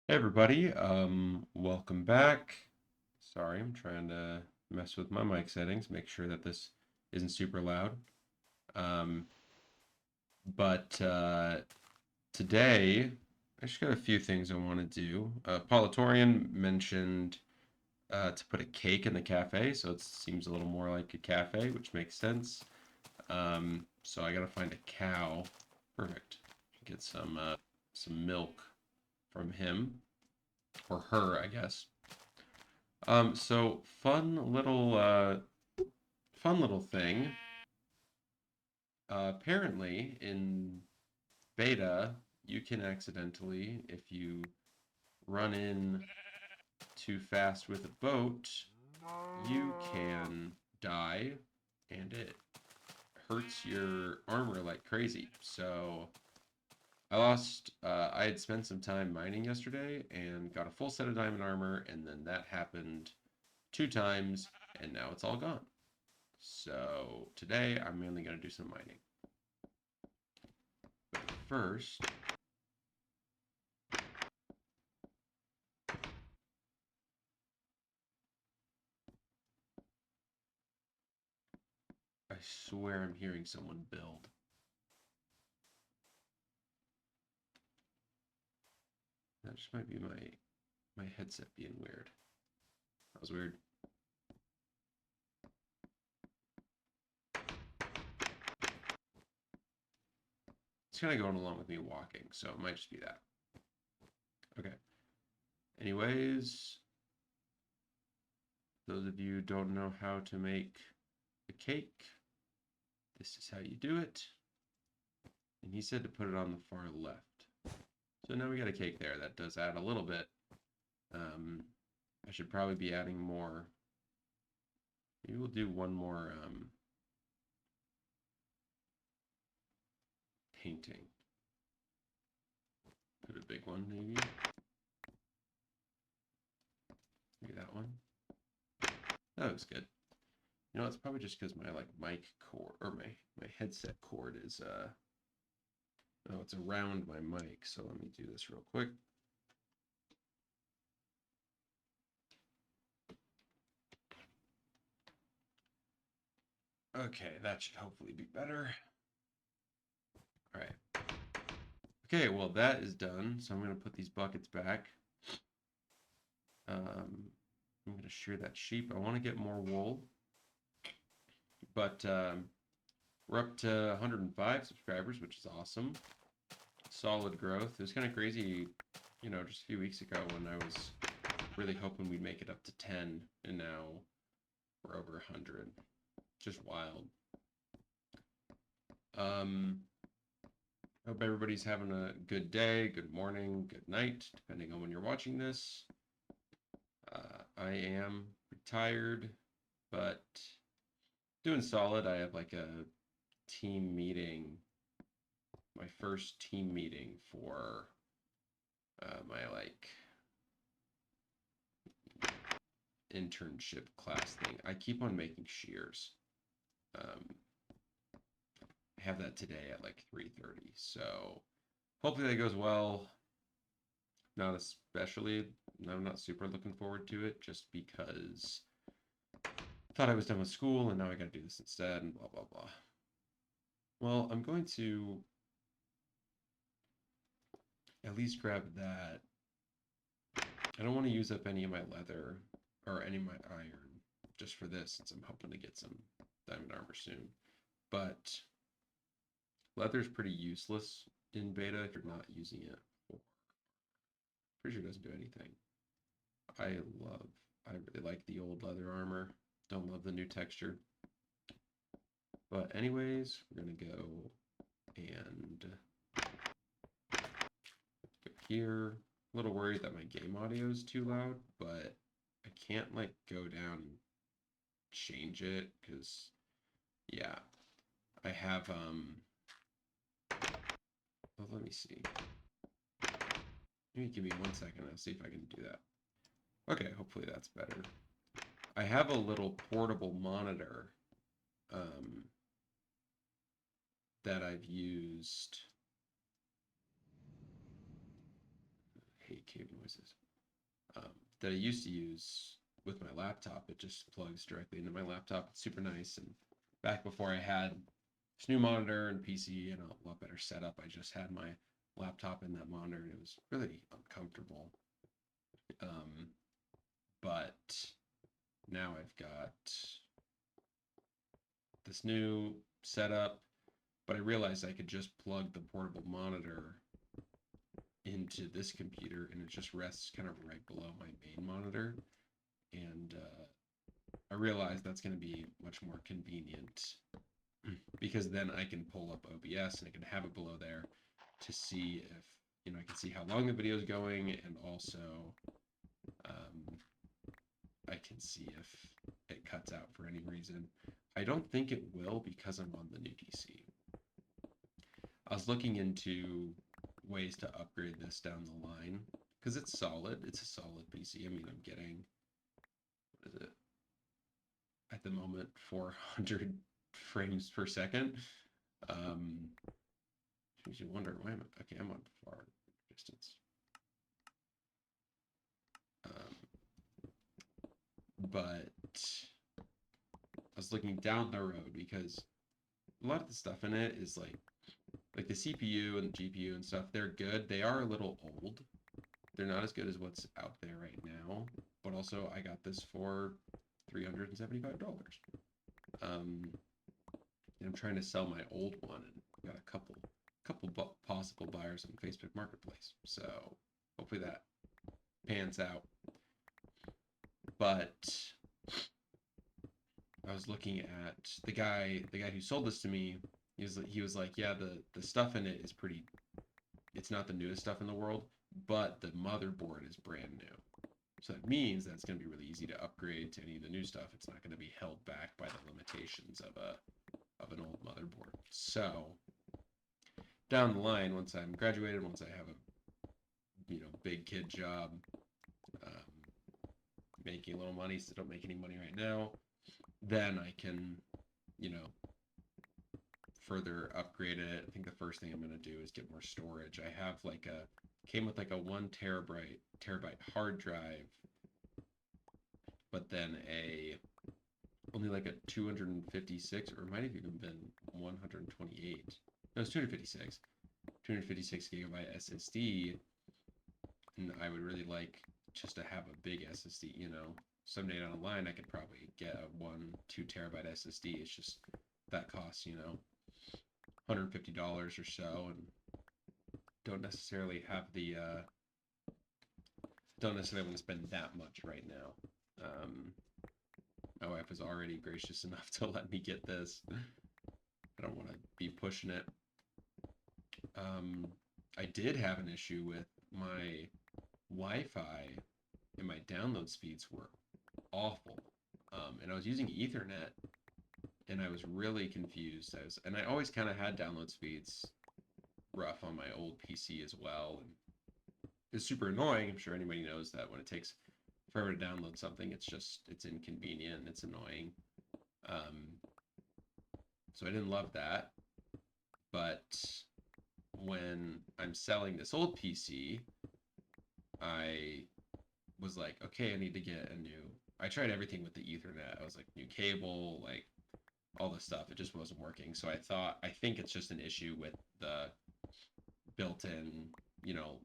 Hey everybody, welcome back. Sorry, I'm trying to mess with my mic settings, make sure that this isn't super loud. Um, but today, I just got a few things I want to do. Politorian mentioned to put a cake in the cafe, so it seems a little more like a cafe, which makes sense. So I gotta find a cow. Perfect. Get some milk from him or her, I guess. So fun little thing. Apparently in beta, you can accidentally, if you run in too fast with a boat, you can die and it hurts your armor like crazy. So I had spent some time mining yesterday and got a full set of diamond armor, and then that happened two times, and now it's all gone. So today I'm mainly going to do some mining. But first, I swear I'm hearing someone build. That just might be my headset being weird. That was weird. It's kind of going along with me walking, so it might just be that. Okay. Anyways, those of you who don't know how to make a cake, this is how you do it. And he said to put it on the far left. So now we got a cake there. That does add a little bit. I should probably be adding more. Maybe we'll do one more painting. Put a big one, maybe. Maybe that one. That looks good. You know, it's probably just because my mic cord or my headset cord is oh, it's around my mic. So let me do this real quick. Okay, that should hopefully be better. All right. Okay, well that is done. So I'm gonna put these buckets back. I'm gonna shear that sheep. I want to get more wool, but we're up to 105 subscribers, which is awesome. Solid growth. It was kind of crazy, you know, just a few weeks ago when I was really hoping we'd make it up to 10, and now we're over 100. Just wild. Hope everybody's having a good day, good morning, good night, depending on when you're watching this. I am retired, but doing solid. I have like a team meeting, my first team meeting for my like internship class thing. I keep on making shears. Um, I have that today at like 3:30. So hopefully that goes well. Not especially. I'm not super looking forward to it just because I thought I was done with school and now I got to do this instead and blah blah blah. Well, I'm going to at least grab that. I don't want to use up any of my leather or any of my iron just for this since I'm hoping to get some diamond armor soon. But leather's pretty useless in beta if you're not using it for. Pretty sure it doesn't do anything. I love, I really like the old leather armor. Don't love the new texture. But anyways, we're gonna go and go here. A little worried that my game audio is too loud, but I can't like go down and change it because yeah, I have well, let me see. Maybe give me 1 second. I'll see if I can do that. Okay, hopefully that's better. I have a little portable monitor um, that I've used. I hate cave noises. That I used to use with my laptop. It just plugs directly into my laptop. It's super nice. And back before I had this new monitor and PC and a lot better setup, I just had my laptop in that monitor, and it was really uncomfortable. But now I've got this new setup, but I realized I could just plug the portable monitor into this computer, and it just rests kind of right below my main monitor. And I realized that's going to be much more convenient because then I can pull up OBS and I can have it below there to see if, I can see how long the video is going, and also I can see if it cuts out for any reason. I don't think it will because I'm on the new PC. I was looking into ways to upgrade this down the line because it's solid. It's a solid PC. I mean, I'm getting, what is it? At the moment, 400 frames per second. Makes you wonder, why am I, okay, I'm on far distance. But I was looking down the road because a lot of the stuff in it is like the CPU and the GPU and stuff, they're good. They are a little old. They're not as good as what's out there right now. But also, I got this for $375. And I'm trying to sell my old one, and got a couple possible buyers on Facebook Marketplace. So hopefully that pans out. But I was looking at the guy who sold this to me. He was like, yeah, the stuff in it is pretty, it's not the newest stuff in the world, but the motherboard is brand new. So that means that it's going to be really easy to upgrade to any of the new stuff. It's not going to be held back by the limitations of an old motherboard. So down the line, once I'm graduated, once I have a big kid job, making a little money, still don't make any money right now, then I can further upgrade it. I think the first thing I'm going to do is get more storage. I have came with like a 1 terabyte hard drive, but then only like a 256, or it might have even been 128. No, it's 256 gigabyte SSD. And I would really like just to have a big SSD, someday down the line I could probably get a 2 terabyte SSD. It's just that costs, $150 or so, and don't necessarily want to spend that much right now. My wife was already gracious enough to let me get this. I don't want to be pushing it. I did have an issue with my Wi-Fi, and my download speeds were awful. And I was using Ethernet, and I was really confused. And I always kind of had download speeds rough on my old PC as well. And it's super annoying. I'm sure anybody knows that when it takes forever to download something, it's inconvenient and it's annoying. So I didn't love that. But when I'm selling this old PC, I was like, okay, I need to get I tried everything with the Ethernet. I was like, new cable, like all this stuff. It just wasn't working. So I think it's just an issue with the built-in,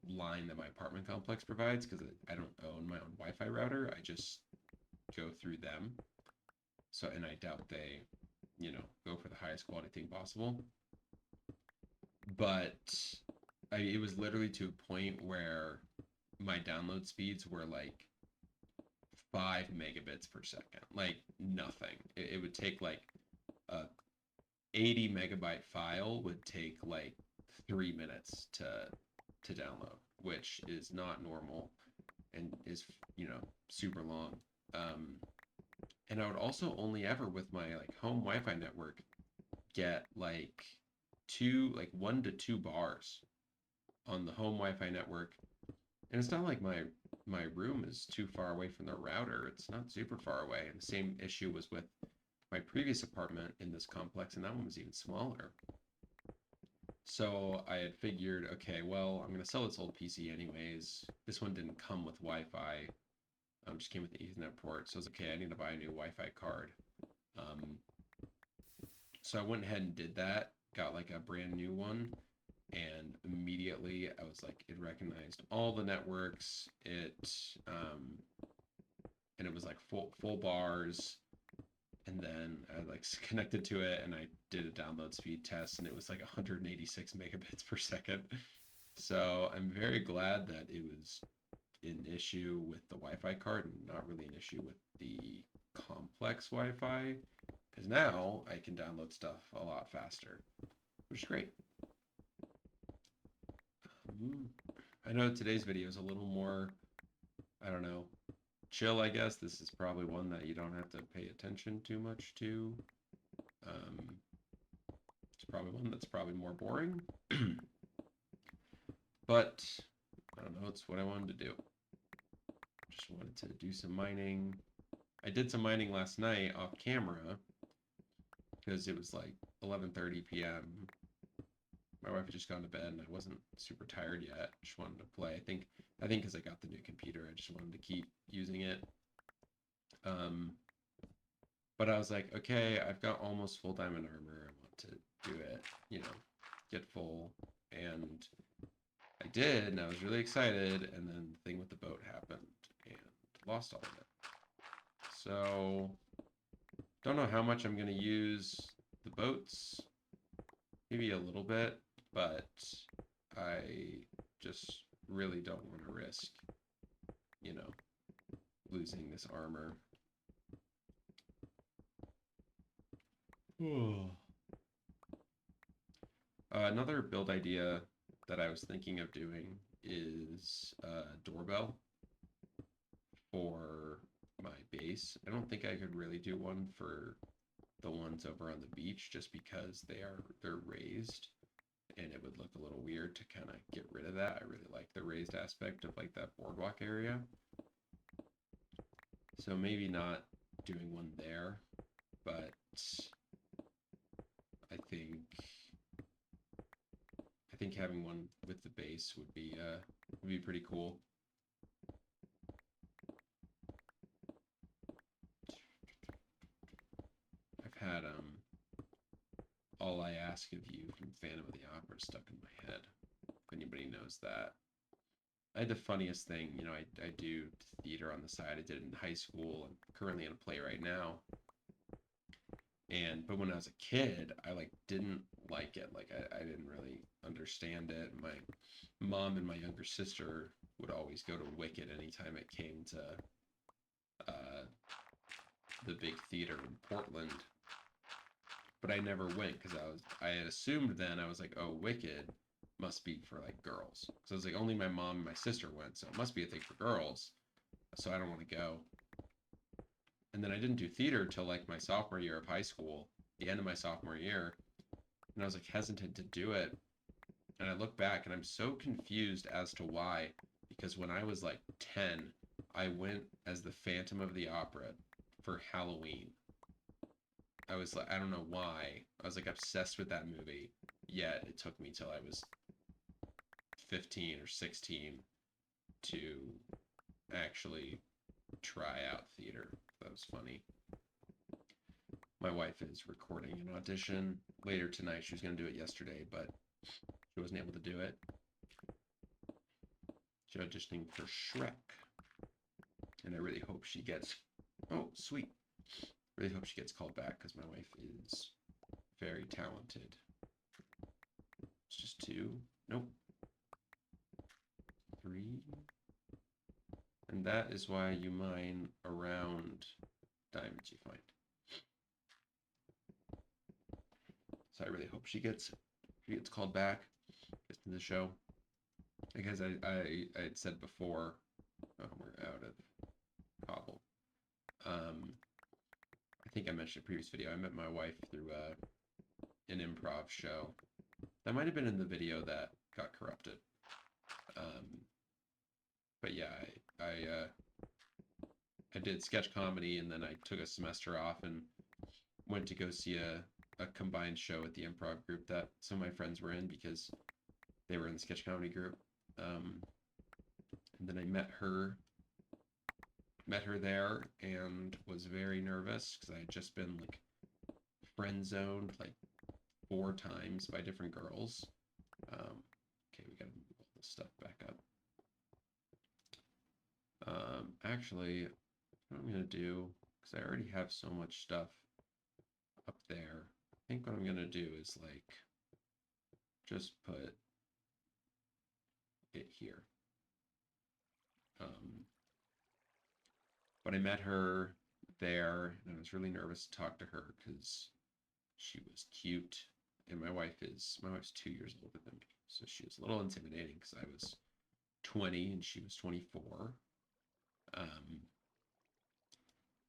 line that my apartment complex provides, because I don't own my own Wi-Fi router. I just go through them. So, and I doubt they, go for the highest quality thing possible. But it was literally to a point where my download speeds were like 5 megabits per second, like nothing. It would take like a 80 megabyte file would take like 3 minutes to download, which is not normal and is super long. And I would also only ever with my home Wi-Fi network get like 1 to 2 bars on the home Wi-Fi network. And it's not like my room is too far away from the router. It's not super far away. And the same issue was with my previous apartment in this complex, and that one was even smaller. So I had figured, okay, well, I'm gonna sell this old PC anyways. This one didn't come with Wi-Fi. Just came with the Ethernet port. So I was okay, I need to buy a new Wi-Fi card. Um, so I went ahead and did that. Got like a brand new one, and immediately I was like, it recognized all the networks. And it was like full bars. And then I like connected to it, and I did a download speed test, and it was like 186 megabits per second. So I'm very glad that it was an issue with the Wi-Fi card and not really an issue with the complex Wi-Fi, because now I can download stuff a lot faster, which is great. I know today's video is a little more, I don't know, chill, I guess. This is probably one that you don't have to pay attention too much to. It's probably one that's probably more boring. But I don't know, it's what I wanted to do. Just wanted to do some mining. I did some mining last night off camera because it was like 11:30 p.m. My wife had just gone to bed and I wasn't super tired yet. Just wanted to play. I think because I got the new computer, I just wanted to keep using it. But I was like, okay, I've got almost full diamond armor. I want to do it, get full. And I did, and I was really excited. And then the thing with the boat happened and lost all of it. So don't know how much I'm going to use the boats. Maybe a little bit, but I just really don't want to risk, losing this armor. Another build idea that I was thinking of doing is a doorbell for my base. I don't think I could really do one for the ones over on the beach just because they're raised and it would look a little weird to kind of get rid of that. I really like the raised aspect of like that boardwalk area. So maybe not doing one there, but I think having one with the base would be pretty cool. I've had All I Ask of You from Phantom of the Opera stuck in my head, if anybody knows that. I had the funniest thing, I do theater on the side. I did it in high school. I'm currently in a play right now. But when I was a kid, I didn't like it. I didn't really understand it. My mom and my younger sister would always go to Wicked anytime it came to the big theater in Portland. But I never went because I had assumed then, I was like, oh, Wicked must be for like girls. So I was like, only my mom and my sister went, so it must be a thing for girls. So I don't want to go. And then I didn't do theater till like my sophomore year of high school, the end of my sophomore year. And I was like hesitant to do it. And I look back and I'm so confused as to why. Because when I was like 10, I went as the Phantom of the Opera for Halloween. I was like, I don't know why. I was like obsessed with that movie. Yet it took me till I was 15 or 16 to actually try out theater. That was funny. My wife is recording an audition later tonight. She was going to do it yesterday, but she wasn't able to do it. She's auditioning for Shrek. And I really hope she gets... Oh, sweet. Really hope she gets called back because my wife is very talented. It's just 2. Nope. 3. And that is why you mine around diamonds you find. So I really hope she gets called back, gets to the show. Because I had said before, we're out of cobble. I think I mentioned in a previous video, I met my wife through an improv show. That might have been in the video that got corrupted. But yeah, I did sketch comedy, and then I took a semester off and went to go see a a combined show at the improv group that some of my friends were in because they were in the sketch comedy group. And then I met her there and was very nervous because I had just been like friend zoned like 4 times by different girls. Okay, we gotta move all this stuff back up. Actually, what I'm gonna do, because I already have so much stuff up there, I think what I'm gonna do is like just put it here. But I met her there, and I was really nervous to talk to her because she was cute, and my wife's 2 years older than me, so she was a little intimidating because I was 20 and she was 24.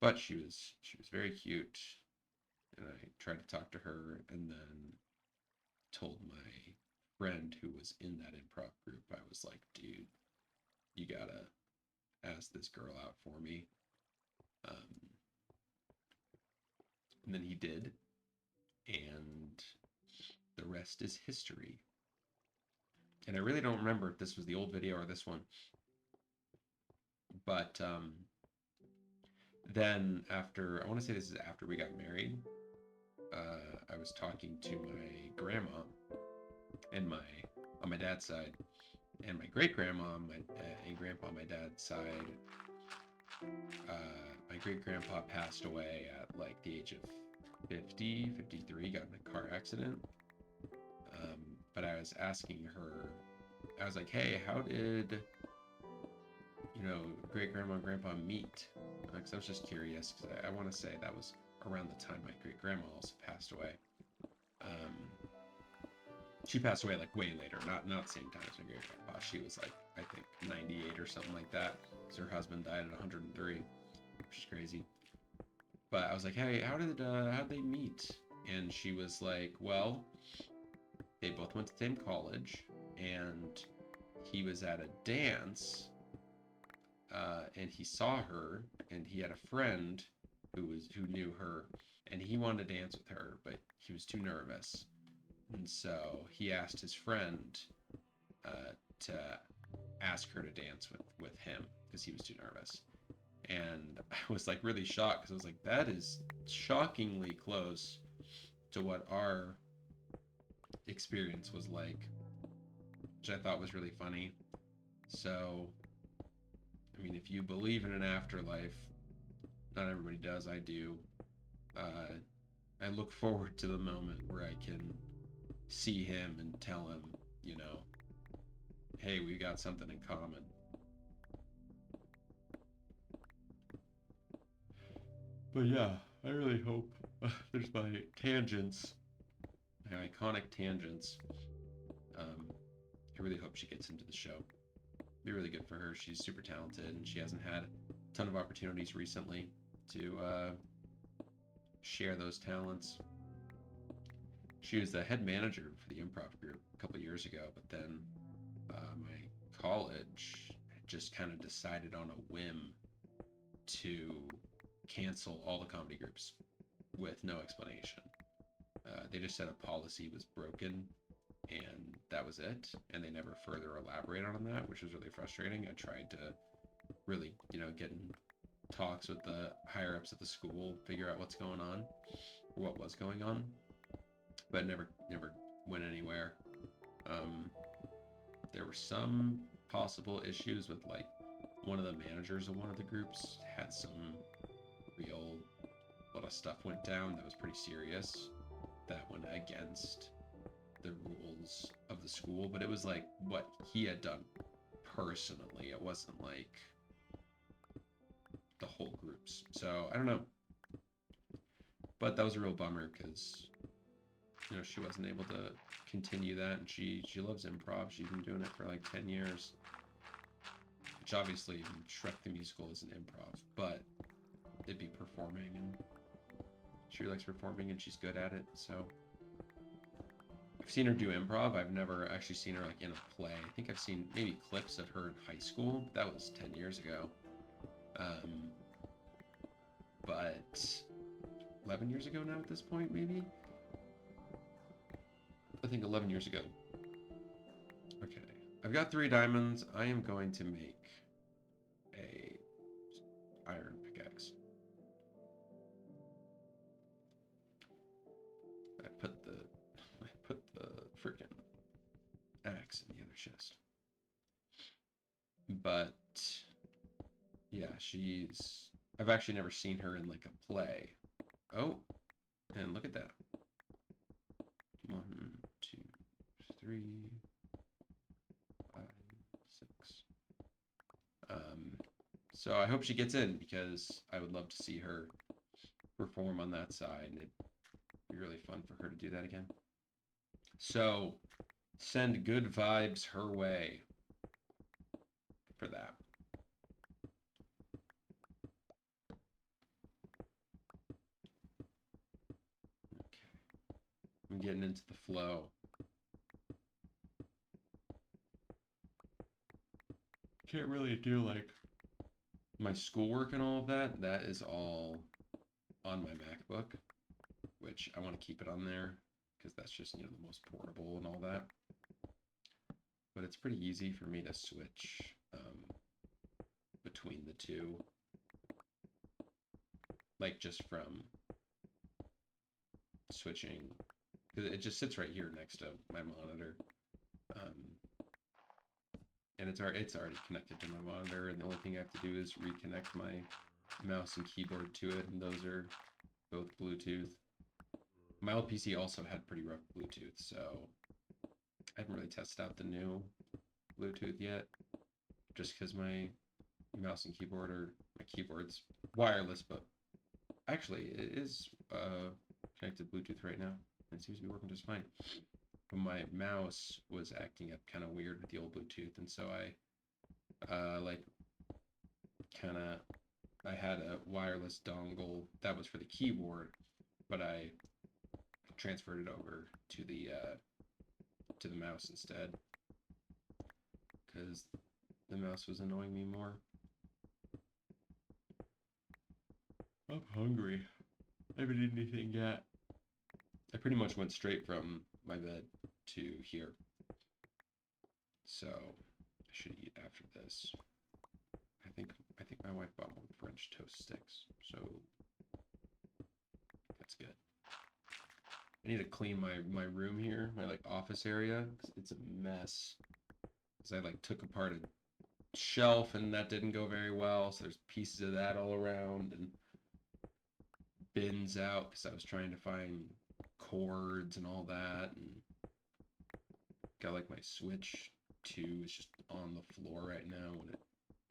But she was very cute, and I tried to talk to her, and then told my friend who was in that improv group, I was like, dude, you gotta ask this girl out for me. And then he did, and the rest is history. And I really don't remember if this was the old video or this one, but then after, I want to say this is after we got married, I was talking to my grandma and on my dad's side, and my great grandma and grandpa on my dad's side. My great grandpa passed away at like the age of 50, 53, got in a car accident. But I was asking her, I was like, hey, how did, great grandma and grandpa meet? Because I was just curious, because I want to say that was around the time my great grandma also passed away. She passed away like way later, not the same time as my great grandpa. She was like, I think 98 or something like that. So her husband died at 103, which is crazy. But I was like, hey, how'd they meet? And she was like, well, they both went to the same college, and he was at a dance, and he saw her, and he had a friend who knew her, and he wanted to dance with her, but he was too nervous. And so he asked his friend to ask her to dance with him because he was too nervous. And I was like really shocked because I was like, that is shockingly close to what our experience was like, which I thought was really funny. So, I mean, if you believe in an afterlife, not everybody does, I do. I look forward to the moment where I can see him and tell him, hey, we got something in common. But yeah, I really hope there's my tangents, my iconic tangents. I really hope she gets into the show. It'd be really good for her. She's super talented, and she hasn't had a ton of opportunities recently to share those talents. She was the head manager for the improv group a couple years ago, but then my college just kind of decided on a whim to cancel all the comedy groups with no explanation. They just said a policy was broken, and that was it, and they never further elaborated on that, which was really frustrating. I tried to really, get in talks with the higher ups at the school, figure out what's going on, or what was going on, but never went anywhere. There were some possible issues with like one of the managers of one of the groups had some real, a lot of stuff went down that was pretty serious that went against the rules of the school, but it was like what he had done personally. It wasn't like the whole groups. So I don't know, but that was a real bummer because she wasn't able to continue that, and she loves improv. She's been doing it for like 10 years, which obviously Shrek the Musical isn't improv, but it'd be performing, and she likes performing and she's good at it. So I've seen her do improv. I've never actually seen her like in a play. I think I've seen maybe clips of her in high school. That was 10 years ago. But 11 years ago now at this point, maybe. I think 11 years ago. Okay, I've got 3 diamonds. I am going to make a iron pickaxe. I put the freaking axe in the other chest. But yeah, I've actually never seen her in like a play. Oh, and look at that. 1, 2, 3, 5, 6. So I hope she gets in because I would love to see her perform on that side. It'd be really fun for her to do that again. So send good vibes her way for that. Okay. I'm getting into the flow. Can't really do like my schoolwork and all of that. That is all on my MacBook, which I want to keep it on there because that's just, the most portable and all that. But it's pretty easy for me to switch between the two, like just from switching, because it just sits right here next to my monitor, and it's already connected to my monitor, and the only thing I have to do is reconnect my mouse and keyboard to it, and those are both Bluetooth. My old PC also had pretty rough Bluetooth, so I haven't really tested out the new Bluetooth yet, just because my mouse and keyboard, or my keyboard's wireless, but actually it is connected Bluetooth right now. It seems to be working just fine. But my mouse was acting up kind of weird with the old Bluetooth, and so I I had a wireless dongle that was for the keyboard, but I transferred it over to the mouse instead because the mouse was annoying me more. I'm hungry. I haven't eaten anything yet. I pretty much went straight from my bed to here. So I should eat after this. I think my wife bought more French toast sticks, so that's good. I need to clean my room here, my like office area, 'cause it's a mess. Because I like took apart a shelf and that didn't go very well, so there's pieces of that all around, and bins out because I was trying to find cords and all that, and got like my Switch 2 is just on the floor right now when it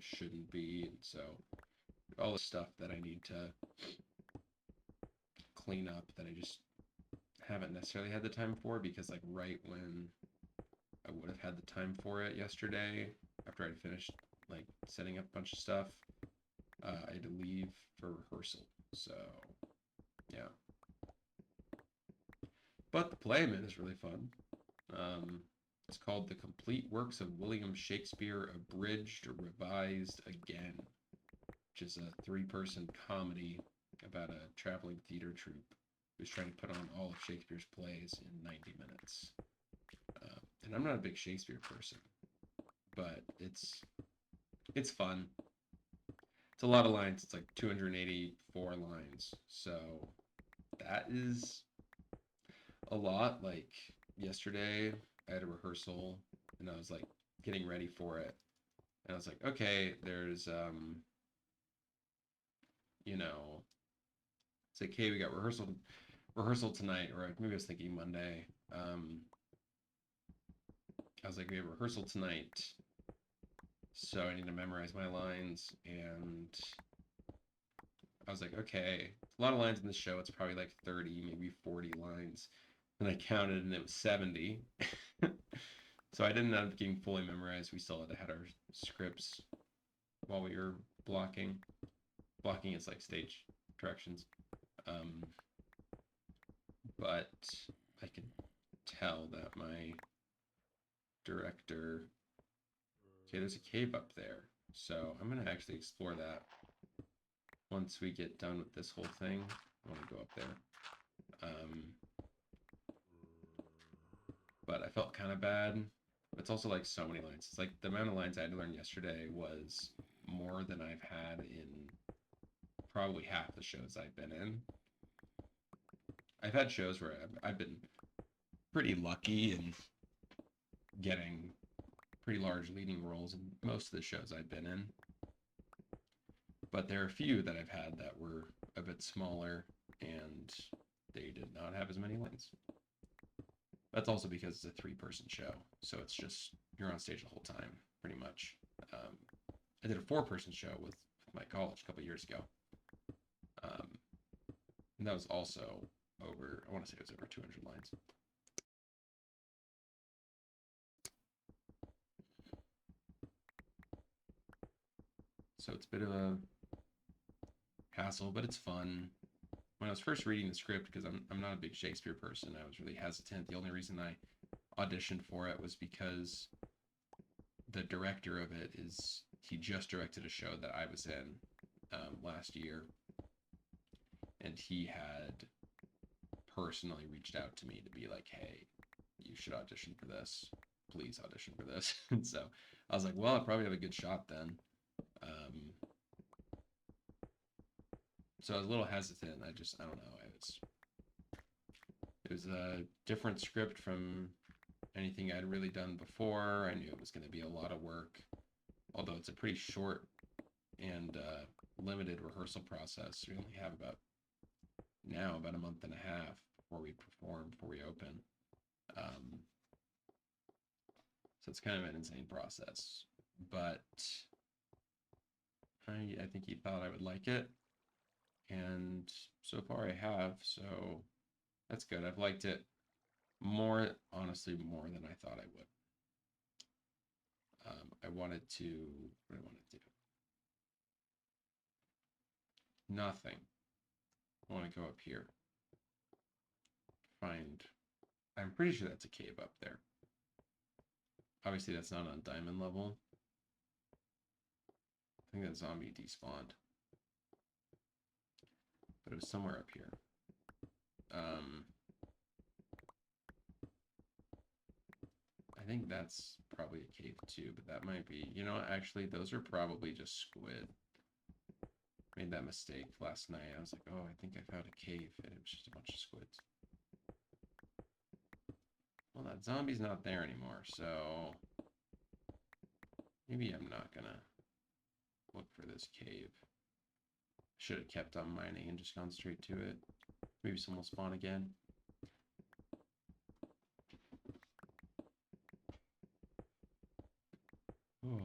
shouldn't be, and so all the stuff that I need to clean up that I just haven't necessarily had the time for, because like right when I would have had the time for it yesterday, after I'd finished like setting up a bunch of stuff, I had to leave for rehearsal. So yeah, but the play I'm in is really fun. It's called The Complete Works of William Shakespeare, Abridged or Revised Again, which is a 3-person comedy about a traveling theater troupe who's trying to put on all of Shakespeare's plays in 90 minutes. And I'm not a big Shakespeare person, but it's fun. It's a lot of lines. It's like 284 lines. So that is a lot. Like yesterday, I had a rehearsal and I was like getting ready for it. And I was like, okay, there's it's like, hey, we got rehearsal tonight, or maybe I was thinking Monday. I was like, we have rehearsal tonight, so I need to memorize my lines, and I was like, okay, a lot of lines in the show. It's probably like 30, maybe 40 lines. And I counted, and it was 70. So I didn't end up getting fully memorized. We still had our scripts while we were blocking. Blocking is like stage directions. But I could tell that my director... Okay, there's a cave up there. So I'm going to actually explore that. Once we get done with this whole thing, I want to go up there. but I felt kind of bad. It's also like so many lines. It's like the amount of lines I had to learn yesterday was more than I've had in probably half the shows I've been in. I've had shows where I've been pretty lucky in getting pretty large leading roles in most of the shows I've been in. But there are a few that I've had that were a bit smaller and they did not have as many lines. That's also because it's a 3-person show, so it's just you're on stage the whole time, pretty much. I did a 4-person show with my college a couple years ago, and that was also over. I want to say it was over 200 lines. So it's a bit of a hassle, but it's fun. When I was first reading the script, because I'm not a big Shakespeare person, I was really hesitant. The only reason I auditioned for it was because the director of it he just directed a show that I was in last year, and he had personally reached out to me to be like, hey, you should audition for this. Please audition for this. And so I was like, well, I probably have a good shot then. So I was a little hesitant. I don't know. It was a different script from anything I'd really done before. I knew it was going to be a lot of work, although it's a pretty short and limited rehearsal process. We only have about a month and a half before we perform, before we open. So it's kind of an insane process, but I think he thought I would like it, and so far I have, so that's good. I've liked it more, honestly, more than I thought I would. I wanted to, what do I want to do? Nothing. I want to go up here. I'm pretty sure that's a cave up there. Obviously that's not on diamond level. I think that zombie despawned. But it was somewhere up here. I think that's probably a cave too, but that might be, actually those are probably just squid. Made that mistake last night. I was like, oh, I think I found a cave, and it was just a bunch of squids. Well, that zombie's not there anymore, so maybe I'm not gonna look for this cave. Should have kept on mining and just gone straight to it. Maybe someone will spawn again. Oh.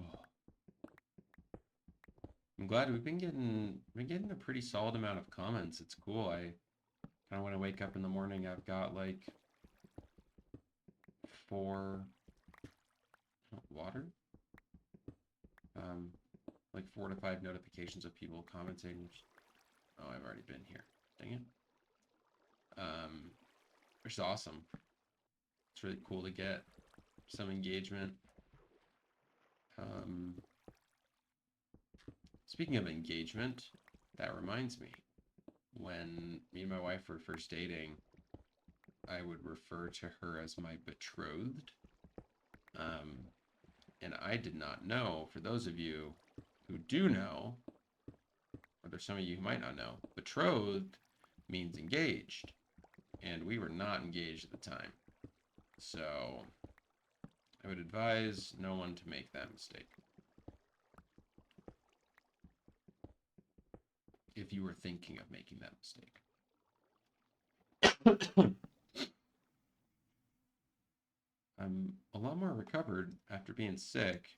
I'm glad we've been getting a pretty solid amount of comments. It's cool. I kind of when I wake up in the morning, I've got like 4 like 4 to 5 notifications of people commenting. Oh, I've already been here. Dang it. Which is awesome. It's really cool to get some engagement. Speaking of engagement, that reminds me, when me and my wife were first dating, I would refer to her as my betrothed. And I did not know, for those of you who do know, or there's some of you who might not know, betrothed means engaged. And we were not engaged at the time. So I would advise no one to make that mistake. If you were thinking of making that mistake. I'm a lot more recovered after being sick.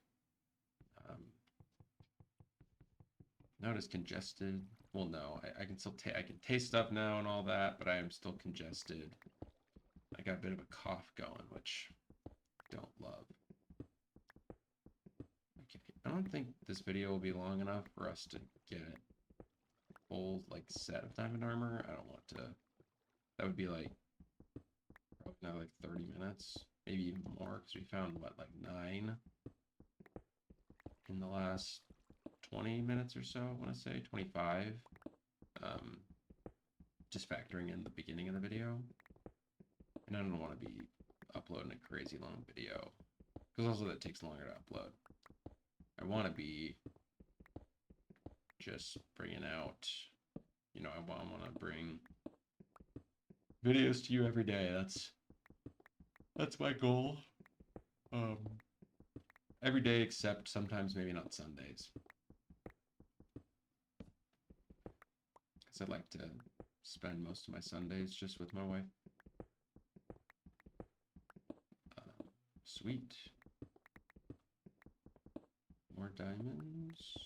Not as congested. Well, no, I can still I can taste stuff now and all that, but I am still congested. I got a bit of a cough going, which I don't love. Okay, I don't think this video will be long enough for us to get a full set of diamond armor. I don't want to. That would be like probably now 30 minutes, maybe even more, because we found what 9 in the last 20 minutes or so. I want to say 25. Just factoring in the beginning of the video, and I don't want to be uploading a crazy long video, because also that takes longer to upload. I want to be just bringing out, I want to bring videos to you every day. That's my goal. Every day except sometimes maybe not Sundays, because I'd like to spend most of my Sundays just with my wife. Sweet. More diamonds.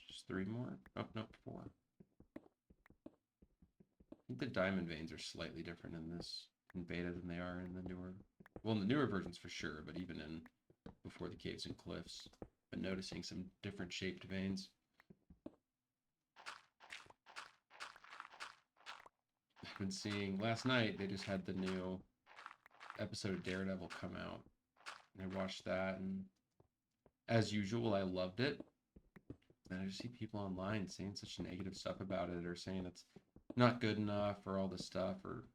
Just 3 more. Oh, no, 4. I think the diamond veins are slightly different in beta than they are in the newer. Well, in the newer versions for sure, but even in before the caves and cliffs, been noticing some different shaped veins. I've been seeing last night they just had the new episode of Daredevil come out, and I watched that, and as usual I loved it, and I just see people online saying such negative stuff about it, or saying it's not good enough, or all this stuff, or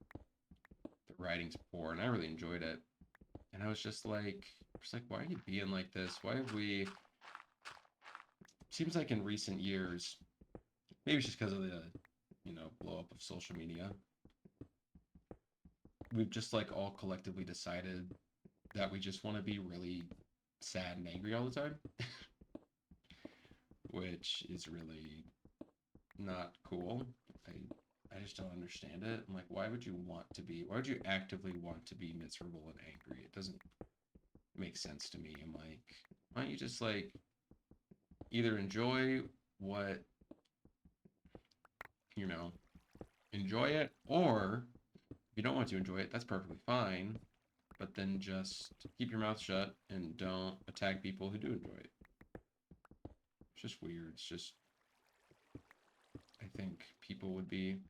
the writing's poor, and I really enjoyed it. And I was just like, why are you being like this? Why have we... Seems like in recent years, maybe it's just because of the, blow up of social media, we've just like all collectively decided that we just want to be really sad and angry all the time, which is really not cool. I just don't understand it. I'm like, why would you actively want to be miserable and angry? It doesn't make sense to me. I'm like, why don't you just like either enjoy what, enjoy it, or if you don't want to enjoy it, that's perfectly fine, but then just keep your mouth shut and don't attack people who do enjoy it. It's just weird. It's just, I think people would be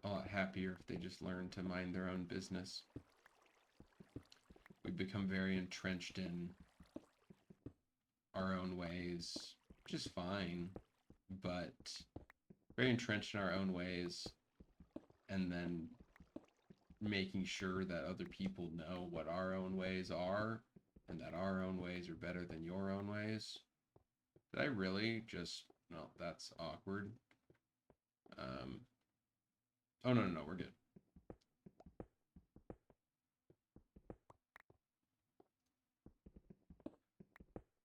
a lot happier if they just learned to mind their own business. We've become very entrenched in our own ways, which is fine, but very entrenched in our own ways, and then making sure that other people know what our own ways are, and that our own ways are better than your own ways. Did I really just... No, that's awkward. Oh, no, we're good.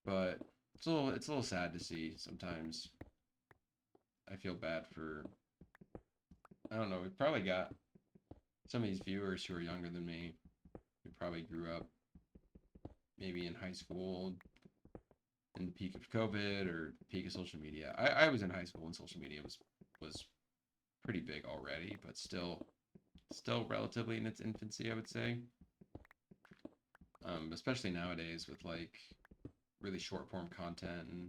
But it's a little sad to see sometimes. I feel bad for... I don't know, we've probably got some of these viewers who are younger than me, who probably grew up maybe in high school, in the peak of COVID or peak of social media. I was in high school when social media was pretty big already, but still relatively in its infancy, I would say. Especially nowadays with like really short form content and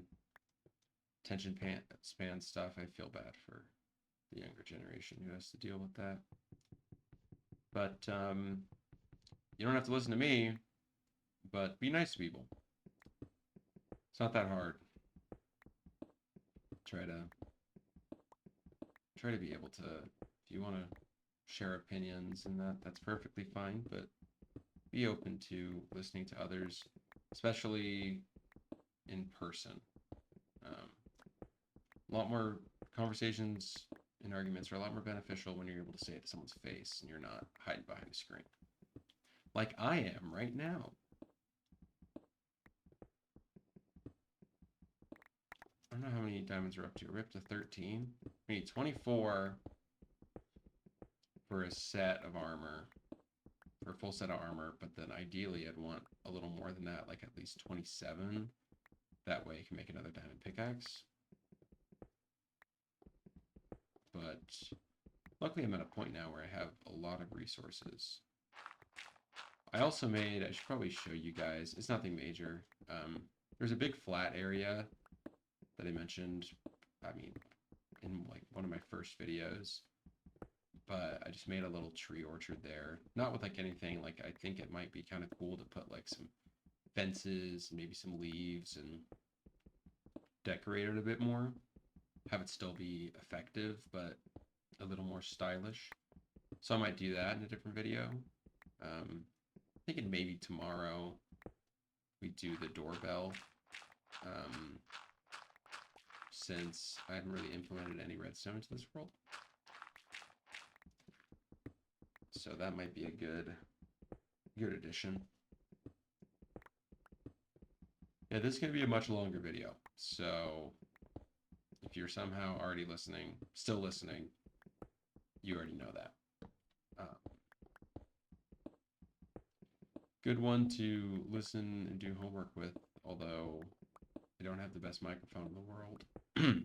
attention span stuff. I feel bad for the younger generation who has to deal with that. But you don't have to listen to me, but be nice to people. It's not that hard. Try to be able to, if you want to share opinions and that's perfectly fine, but be open to listening to others, especially in person. A lot more conversations and arguments are a lot more beneficial when you're able to say it to someone's face and you're not hiding behind a screen. Like I am right now. I don't know how many diamonds we're up to. We're up to 13. We need 24 for a set of armor. For a full set of armor, but then ideally I'd want a little more than that, like at least 27. That way I can make another diamond pickaxe. But luckily I'm at a point now where I have a lot of resources. I also made, I should probably show you guys, it's nothing major. There's a big flat area that I mentioned, in like one of my first videos. But I just made a little tree orchard there. Not with like anything, like I think it might be kind of cool to put like some fences, maybe some leaves, and decorate it a bit more. Have it still be effective, but a little more stylish. So I might do that in a different video. Thinking maybe tomorrow we do the doorbell. Since I haven't really implemented any redstone into this world. So that might be a good addition. Yeah, this is going to be a much longer video. So if you're somehow already listening, still listening, you already know that. Good one to listen and do homework with, although I don't have the best microphone in the world. At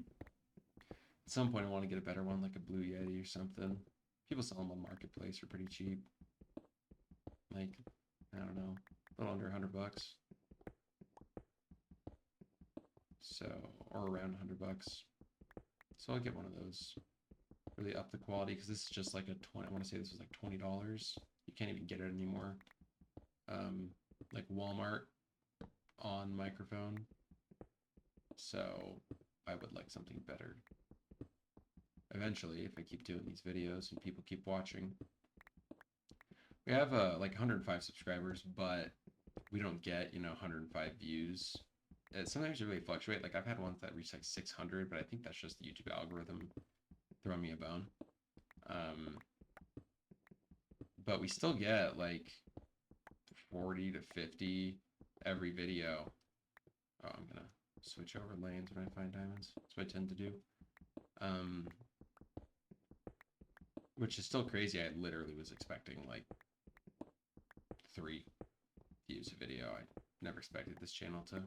some point I want to get a better one, like a Blue Yeti or something. People sell them on Marketplace for pretty cheap. Like, I don't know, a little under $100. So, or around $100. So I'll get one of those. Really up the quality, because this is just like a 20, I want to say this was like $20. You can't even get it anymore. Like Walmart on microphone. So I would like something better. Eventually, if I keep doing these videos and people keep watching. We have like 105 subscribers, but we don't get, 105 views. Sometimes they really fluctuate. Like I've had ones that reach like 600, but I think that's just the YouTube algorithm throwing me a bone. But we still get like 40 to 50 every video. Oh, I'm gonna switch over lanes when I find diamonds. That's what I tend to do. Which is still crazy. I literally was expecting like 3 views a video. I never expected this channel to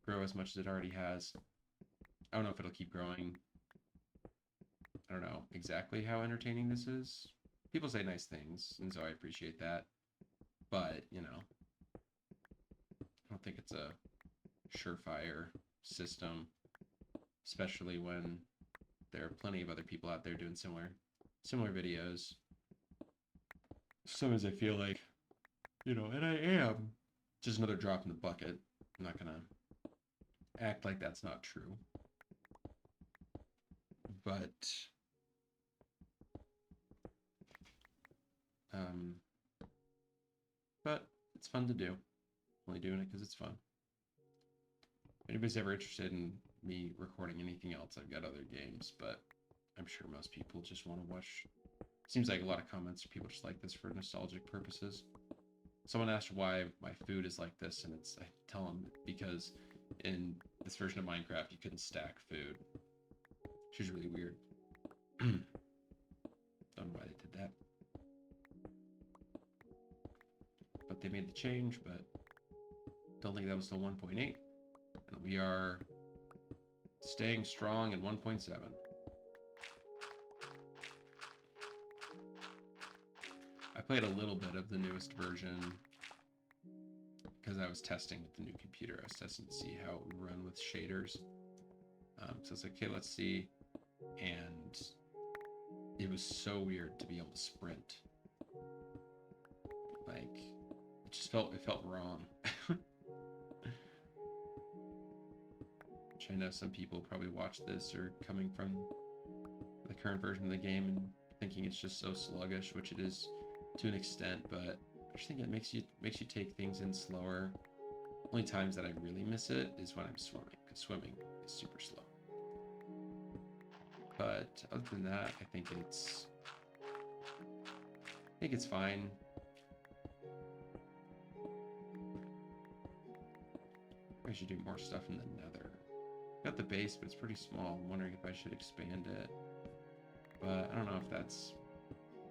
grow as much as it already has. I don't know if it'll keep growing. I don't know exactly how entertaining this is. People say nice things, and so I appreciate that. But, I don't think it's a surefire system, especially when there are plenty of other people out there doing similar videos. Sometimes I feel like, and I am just another drop in the bucket. I'm not gonna act like that's not true. But it's fun to do. I'm only doing it because it's fun. If anybody's ever interested in me recording anything else, I've got other games, but I'm sure most people just want to watch. Seems like a lot of comments, people just like this for nostalgic purposes. Someone asked why my food is like this, and I tell them because in this version of Minecraft, you couldn't stack food. Which is really weird. Don't know why they did that. But they made the change, but don't think that was till 1.8. And we are staying strong at 1.7. I played a little bit of the newest version because I was testing with the new computer. I was testing to see how it would run with shaders. So I was like, okay, let's see. And it was so weird to be able to sprint. Like, it felt wrong. Which I know some people probably watch this or coming from the current version of the game and thinking it's just so sluggish, which it is to an extent, but I just think it makes you take things in slower. Only times that I really miss it is when I'm swimming, because swimming is super slow. But other than that, I think it's fine. I should do more stuff in the nether. Got the base, but it's pretty small. I'm wondering if I should expand it. But I don't know if that's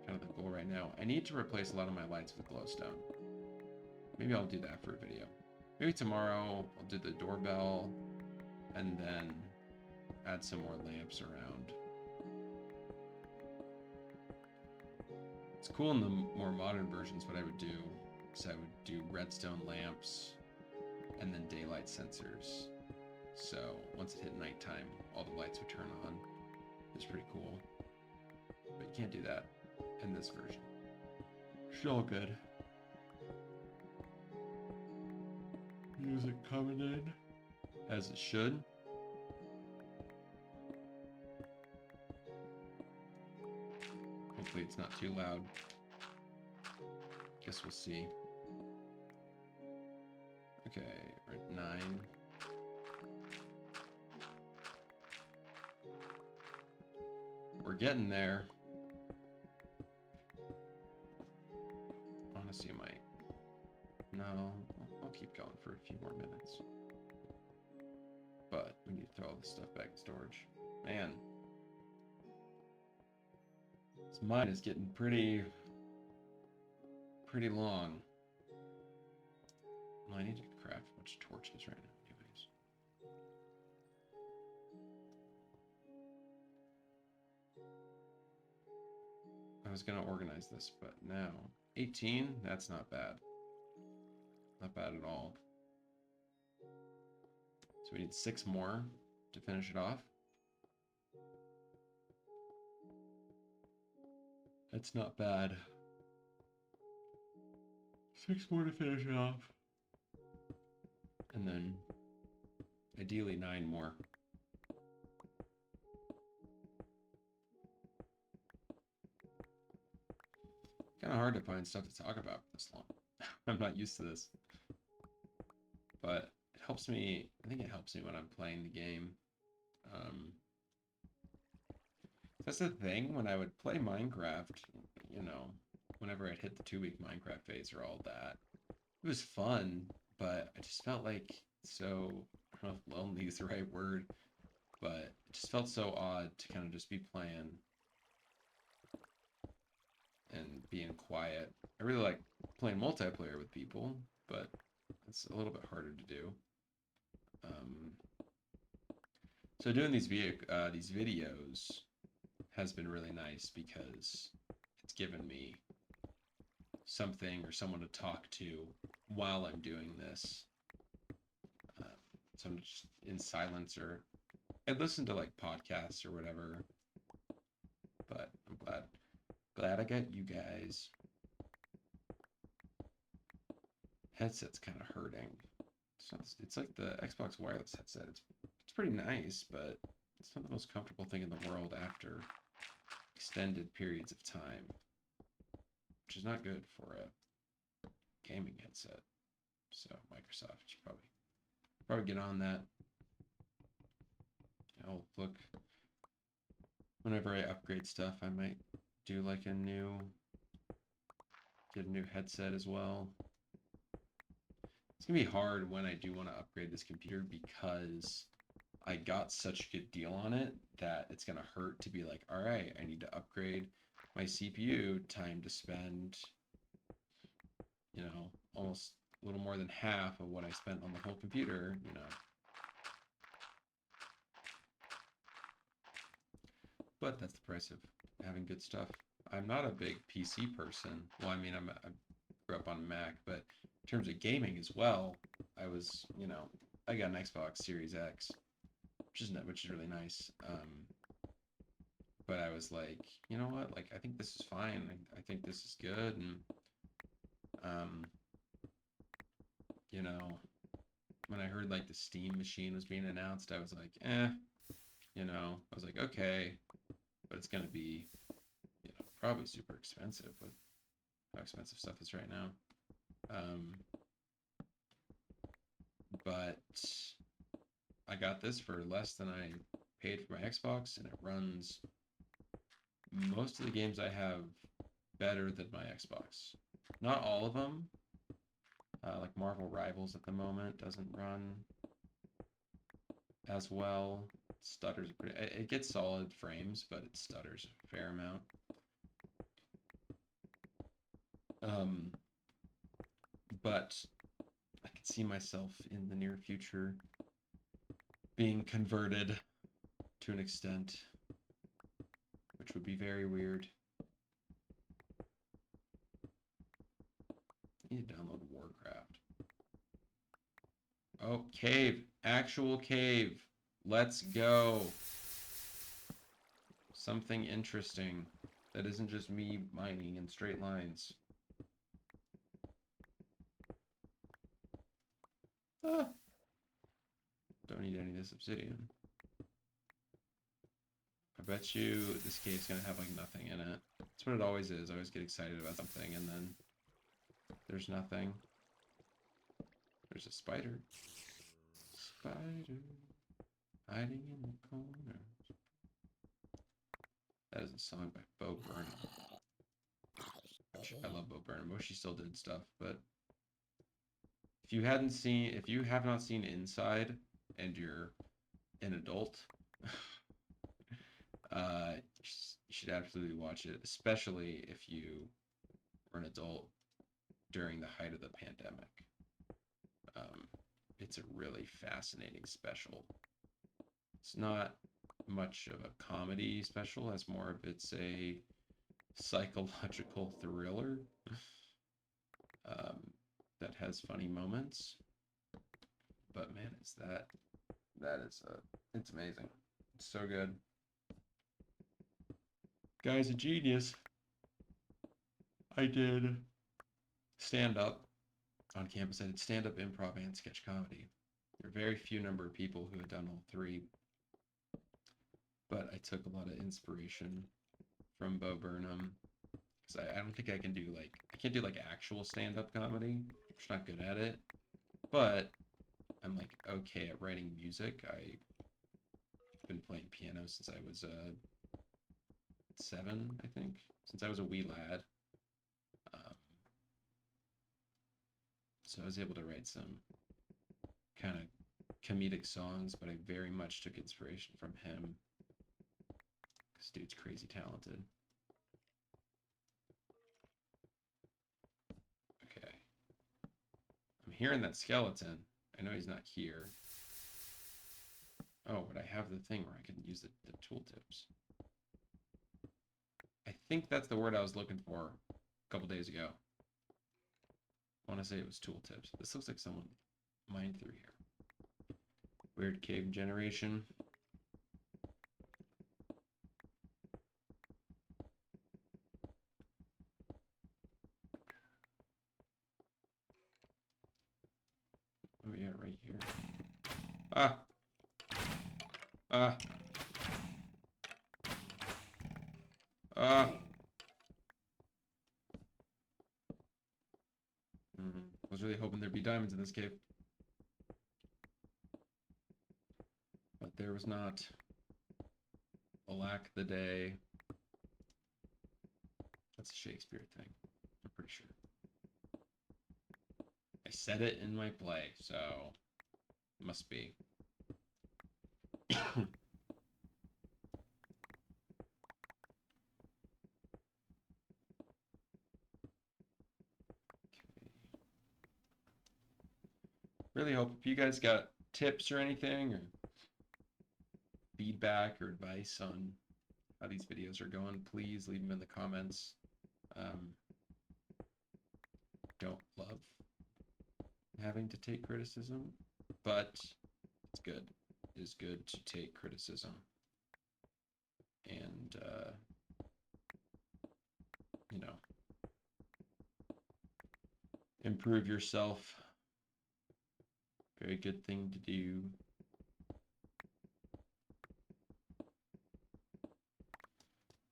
kind of the goal right now. I need to replace a lot of my lights with glowstone. Maybe I'll do that for a video. Maybe tomorrow I'll do the doorbell and then add some more lamps around. It's cool in the more modern versions what I would do, because I would do redstone lamps and then daylight sensors. So once it hit nighttime, all the lights would turn on. It's pretty cool. But you can't do that in this version. Still good. Music coming in as it should. Hopefully it's not too loud. Guess we'll see. Okay, we're at 9. We're getting there. Honestly, I might. No, I'll keep going for a few more minutes. But we need to throw all this stuff back in storage. Man. This mine is getting pretty long. Well, I need to craft a bunch of torches right now, anyways. I was gonna organize this, but now 18. That's not bad. Not bad at all. So we need 6 more to finish it off. That's not bad. 6 more to finish it off. And then ideally 9 more. Kind of hard to find stuff to talk about this long. I'm not used to this. But it helps me, I think it helps me when I'm playing the game. That's the thing, when I would play Minecraft, you know, whenever I'd hit the 2-week Minecraft phase or all that, it was fun, but I just felt like so, I don't know if lonely is the right word, but it just felt so odd to kind of just be playing and being quiet. I really like playing multiplayer with people, but it's a little bit harder to do. So doing these videos has been really nice because it's given me something or someone to talk to while I'm doing this. So I'm just in silence, or I listen to like podcasts or whatever. But I'm glad I got you guys. Headset's kind of hurting. So it's like the Xbox wireless headset. It's pretty nice, but it's not the most comfortable thing in the world after extended periods of time, which is not good for a gaming headset. So Microsoft should probably get on that. I'll look whenever I upgrade stuff. I might do like get a new headset as well. It's gonna be hard when I do want to upgrade this computer because I got such a good deal on it that it's gonna hurt to be like, all right, I need to upgrade my CPU. Time to spend, you know, almost a little more than half of what I spent on the whole computer, you know. But that's the price of having good stuff. I'm not a big PC person. Well, I mean, I grew up on Mac, but in terms of gaming as well, I was, you know, I got an Xbox Series X, which is really nice. But I was like, you know what? Like, I think this is fine. I think this is good, and you know, when I heard like the Steam machine was being announced, I was like, you know, I was like, okay, but it's gonna be, you know, probably super expensive with how expensive stuff is right now. But I got this for less than I paid for my Xbox, and it runs most of the games I have better than my Xbox. Not all of them. Like Marvel Rivals at the moment doesn't run as well. Stutters. It gets solid frames, but it stutters a fair amount. But I could see myself in the near future being converted to an extent, which would be very weird. I need to download Warcraft. Oh, cave. Actual cave. Let's go. Something interesting that isn't just me mining in straight lines. Ah. Don't need any of this obsidian. I bet you this cave's gonna have like nothing in it. That's what it always is. I always get excited about something and then There's nothing. There's a spider. Spider hiding in the corner. That is a song by Bo Burnham. I love Bo Burnham. Wish she still did stuff, but if you have not seen Inside and you're an adult, you should absolutely watch it, especially if you were an adult during the height of the pandemic. It's a really fascinating special. It's not much of a comedy special, as more of it's a psychological thriller that has funny moments. But man, it's it's amazing. It's so good. Guy's a genius. I did stand up on campus. I did stand up, improv, and sketch comedy. There are very few number of people who had done all three, but I took a lot of inspiration from Bo Burnham because I don't think I can do I can't do actual stand up comedy. I'm just not good at it, but I'm okay at writing music. I've been playing piano since I was 7, I think, since I was a wee lad. So I was able to write some kind of comedic songs, but I very much took inspiration from him because dude's crazy talented. Okay. I'm hearing that skeleton. I know he's not here. Oh, but I have the thing where I can use the tooltips. I think that's the word I was looking for a couple days ago. I want to say it was tooltips. This looks like someone mined through here. Weird cave generation. Oh yeah, right here. Ah! Ah! Ah! I was really hoping there'd be diamonds in this cave. But there was not. Alack the day. That's a Shakespeare thing, I'm pretty sure. I said it in my play, so it must be. Okay. Really hope if you guys got tips or anything, or feedback or advice on how these videos are going, please leave them in the comments. Don't love having to take criticism, but it's good. It is good to take criticism and improve yourself. Very good thing to do.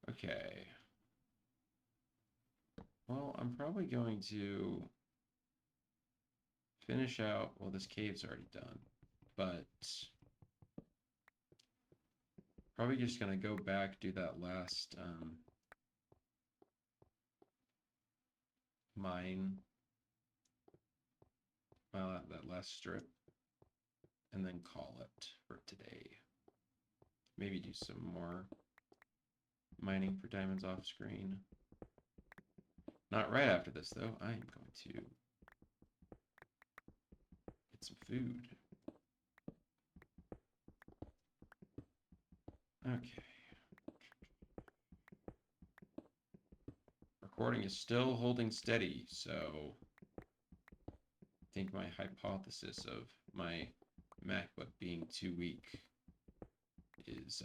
Okay. Well, I'm probably going to finish out, well, this cave's already done, but probably just gonna go back, do that last mine, that last strip, and then call it for today. Maybe do some more mining for diamonds off screen. Not right after this, though. I am going to get some food. Okay. Recording is still holding steady, so I think my hypothesis of my MacBook being too weak is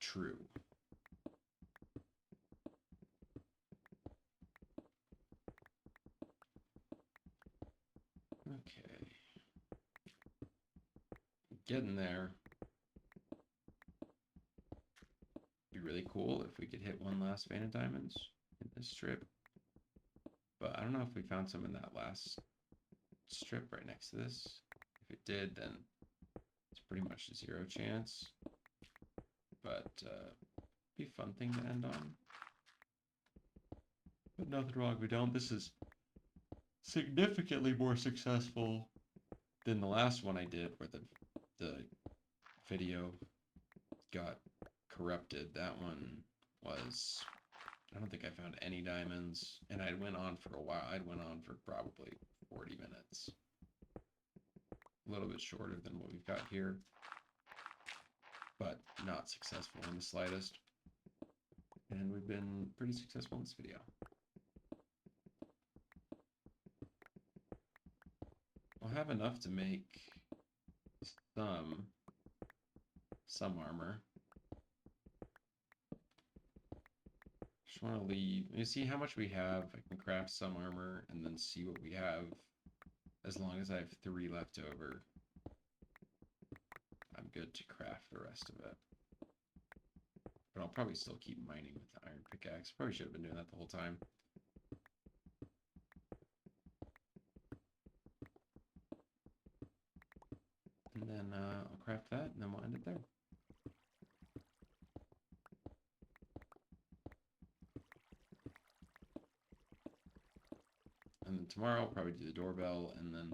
true. Okay. Getting there. Be really cool if we could hit one last vein of diamonds in this strip. But I don't know if we found some in that last strip right next to this. If it did, then it's pretty much a 0 chance. But be a fun thing to end on. But nothing wrong if we don't. This is significantly more successful than the last one I did, where the video got corrupted. That one was, I don't think I found any diamonds, and I went on for a while. I went on for probably 40 minutes. A little bit shorter than what we've got here, but not successful in the slightest. And we've been pretty successful in this video. I'll have enough to make some armor. Just want to leave. You see how much we have. I can craft some armor and then see what we have. As long as I have 3 left over, I'm good to craft the rest of it. But I'll probably still keep mining with the iron pickaxe. Probably should have been doing that the whole time. And then I'll craft that, and then we'll end it there. And then tomorrow I'll probably do the doorbell and then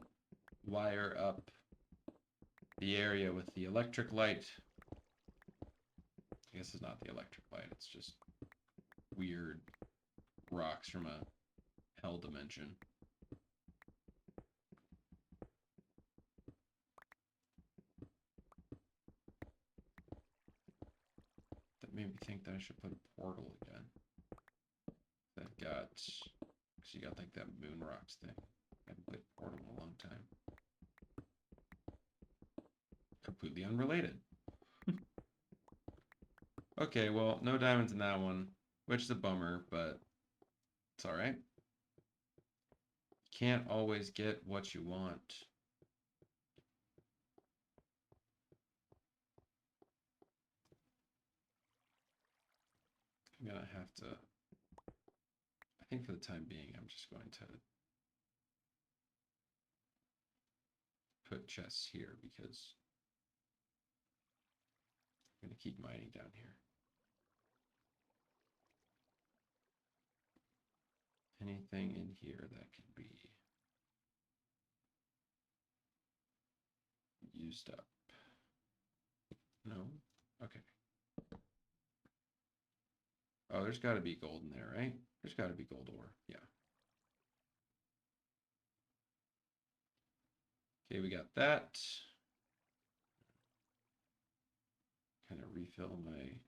wire up the area with the electric light. I guess it's not the electric light, it's just weird rocks from a hell dimension. That made me think that I should put a portal again. I've got, because you got like that moon rocks thing. I haven't played portal in a long time. Completely unrelated. Okay, well, no diamonds in that one, which is a bummer, but it's all right. Can't always get what you want. I'm gonna have to, I think for the time being, I'm just going to put chests here because I'm gonna keep mining down here. Anything in here that can be used up? No? Okay. Oh, there's got to be gold in there, right? There's got to be gold ore. Yeah. Okay, we got that. Kind of refill my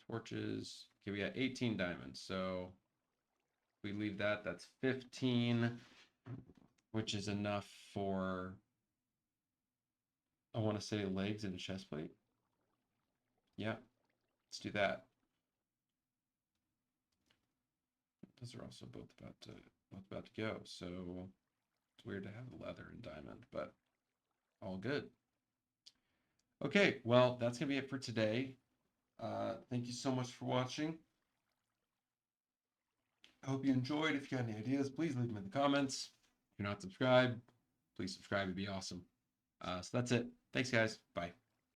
torches. Okay, we got 18 diamonds. So if we leave that, that's 15, which is enough for, I want to say, legs and a chest plate. Yeah, let's do that. Those are also both about to go. So it's weird to have the leather and diamond, but all good. Okay, well, that's gonna be it for today. Thank you so much for watching. I hope you enjoyed. If you got any ideas, please leave them in the comments. If you're not subscribed, please subscribe. It'd be awesome. So that's it. Thanks, guys. Bye.